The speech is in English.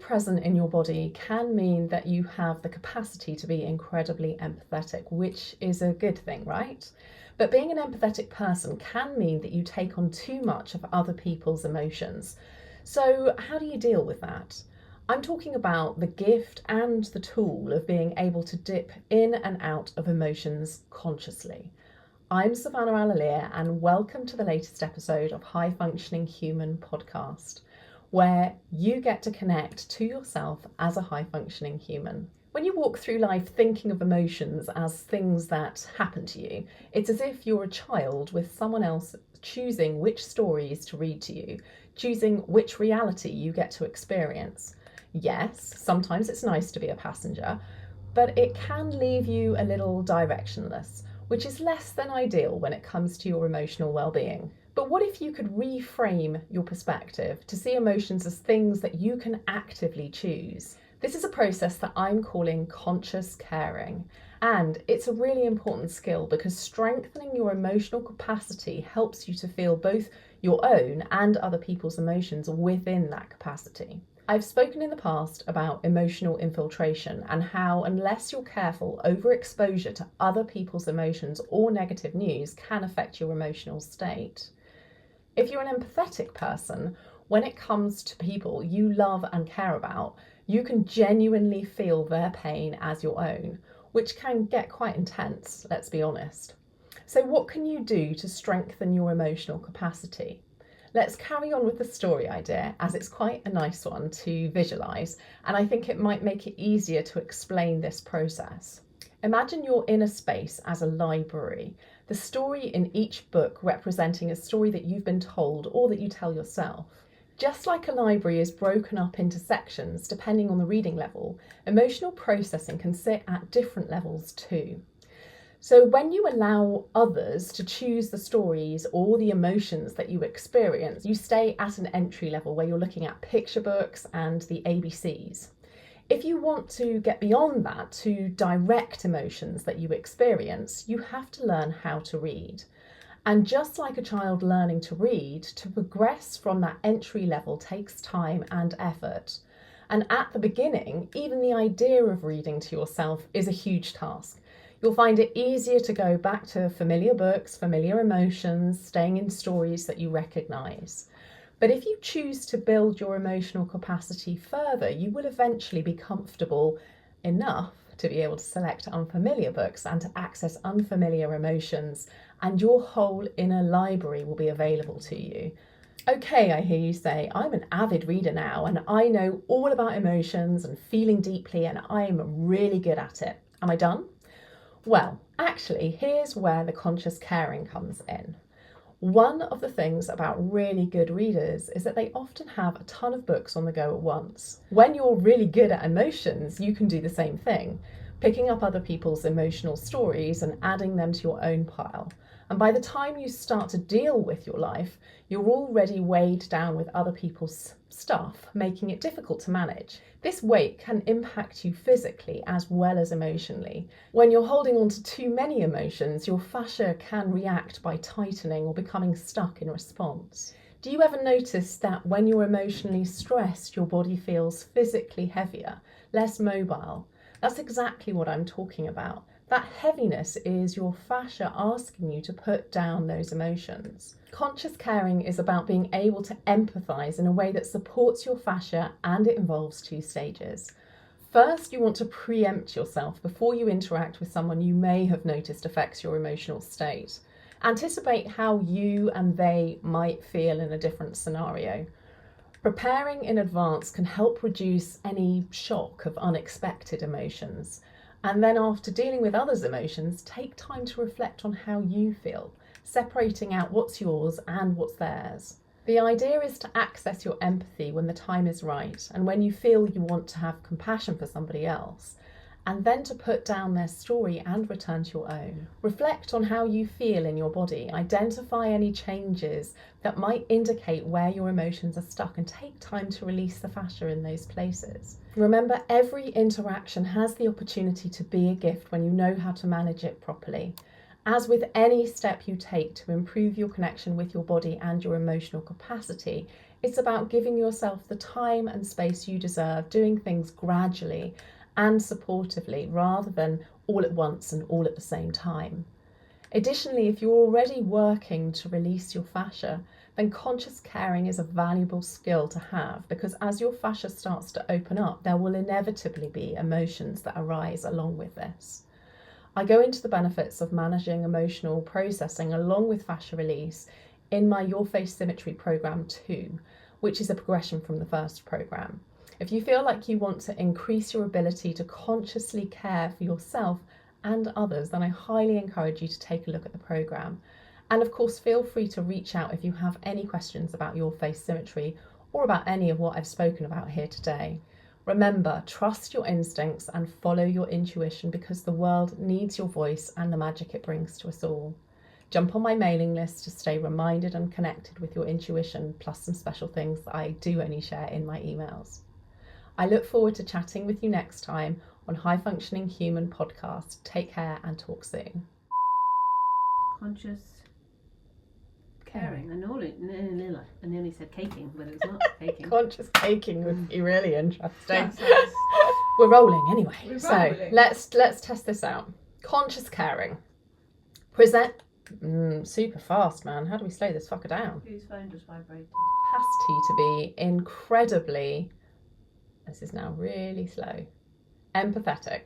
present in your body can mean that you have the capacity to be incredibly empathetic, which is a good thing, right? But being an empathetic person can mean that you take on too much of other people's emotions. So how do you deal with that? I'm talking about the gift and the tool of being able to dip in and out of emotions consciously. I'm Savannah Alalier, and welcome to the latest episode of High Functioning Human podcast, where you get to connect to yourself as a high functioning human. When you walk through life thinking of emotions as things that happen to you, it's as if you're a child with someone else choosing which stories to read to you, choosing which reality you get to experience. Yes, sometimes it's nice to be a passenger, but it can leave you a little directionless, which is less than ideal when it comes to your emotional well-being. But what if you could reframe your perspective to see emotions as things that you can actively choose? This is a process that I'm calling conscious caring, and it's a really important skill because strengthening your emotional capacity helps you to feel both your own and other people's emotions within that capacity. I've spoken in the past about emotional infiltration and how, unless you're careful, overexposure to other people's emotions or negative news can affect your emotional state. If you're an empathetic person, when it comes to people you love and care about, you can genuinely feel their pain as your own, which can get quite intense, let's be honest. So what can you do to strengthen your emotional capacity? Let's carry on with the story idea, as it's quite a nice one to visualise, and I think it might make it easier to explain this process. Imagine your inner space as a library, the story in each book representing a story that you've been told or that you tell yourself. Just like a library is broken up into sections depending on the reading level, emotional processing can sit at different levels too. So when you allow others to choose the stories or the emotions that you experience, you stay at an entry level where you're looking at picture books and the ABCs. If you want to get beyond that to direct emotions that you experience, you have to learn how to read. And just like a child learning to read, to progress from that entry level takes time and effort. And at the beginning, even the idea of reading to yourself is a huge task. You'll find it easier to go back to familiar books, familiar emotions, staying in stories that you recognise. But if you choose to build your emotional capacity further, you will eventually be comfortable enough to be able to select unfamiliar books and to access unfamiliar emotions, and your whole inner library will be available to you. Okay, I hear you say, I'm an avid reader now and I know all about emotions and feeling deeply and I'm really good at it. Am I done? Well, actually, here's where the conscious caring comes in. One of the things about really good readers is that they often have a ton of books on the go at once. When you're really good at emotions, you can do the same thing, picking up other people's emotional stories and adding them to your own pile. And by the time you start to deal with your life, you're already weighed down with other people's stuff, making it difficult to manage. This weight can impact you physically as well as emotionally. When you're holding on to too many emotions, your fascia can react by tightening or becoming stuck in response. Do you ever notice that when you're emotionally stressed, your body feels physically heavier, less mobile? That's exactly what I'm talking about. That heaviness is your fascia asking you to put down those emotions. Conscious caring is about being able to empathise in a way that supports your fascia, and it involves two stages. First, you want to preempt yourself before you interact with someone you may have noticed affects your emotional state. Anticipate how you and they might feel in a different scenario. Preparing in advance can help reduce any shock of unexpected emotions. And then after dealing with others' emotions, take time to reflect on how you feel, separating out what's yours and what's theirs. The idea is to access your empathy when the time is right and when you feel you want to have compassion for somebody else, and then to put down their story and return to your own. Reflect on how you feel in your body, identify any changes that might indicate where your emotions are stuck, and take time to release the fascia in those places. Remember, every interaction has the opportunity to be a gift when you know how to manage it properly. As with any step you take to improve your connection with your body and your emotional capacity, It's about giving yourself the time and space you deserve, doing things gradually and supportively rather than all at once and all at the same time. Additionally, if you're already working to release your fascia, then conscious caring is a valuable skill to have, because as your fascia starts to open up, there will inevitably be emotions that arise along with this. I go into the benefits of managing emotional processing along with fascia release in my Your Face Symmetry program 2, which is a progression from the first program. If you feel like you want to increase your ability to consciously care for yourself and others, then I highly encourage you to take a look at the program. And of course, feel free to reach out if you have any questions about Your Face Symmetry or about any of what I've spoken about here today. Remember, trust your instincts and follow your intuition, because the world needs your voice and the magic it brings to us all. Jump on my mailing list to stay reminded and connected with your intuition, plus some special things that I do only share in my emails. I look forward to chatting with you next time on High Functioning Human Podcast. Take care and talk soon. Conscious caring. I nearly said caking, but it's not caking. Conscious caking would be really interesting. Yes. We're rolling anyway. We're So rolling. let's test this out. Conscious caring. Present. Super fast, man. How do we slow this fucker down? Whose phone just vibrated? Capacity to be incredibly, this is now really slow, empathetic.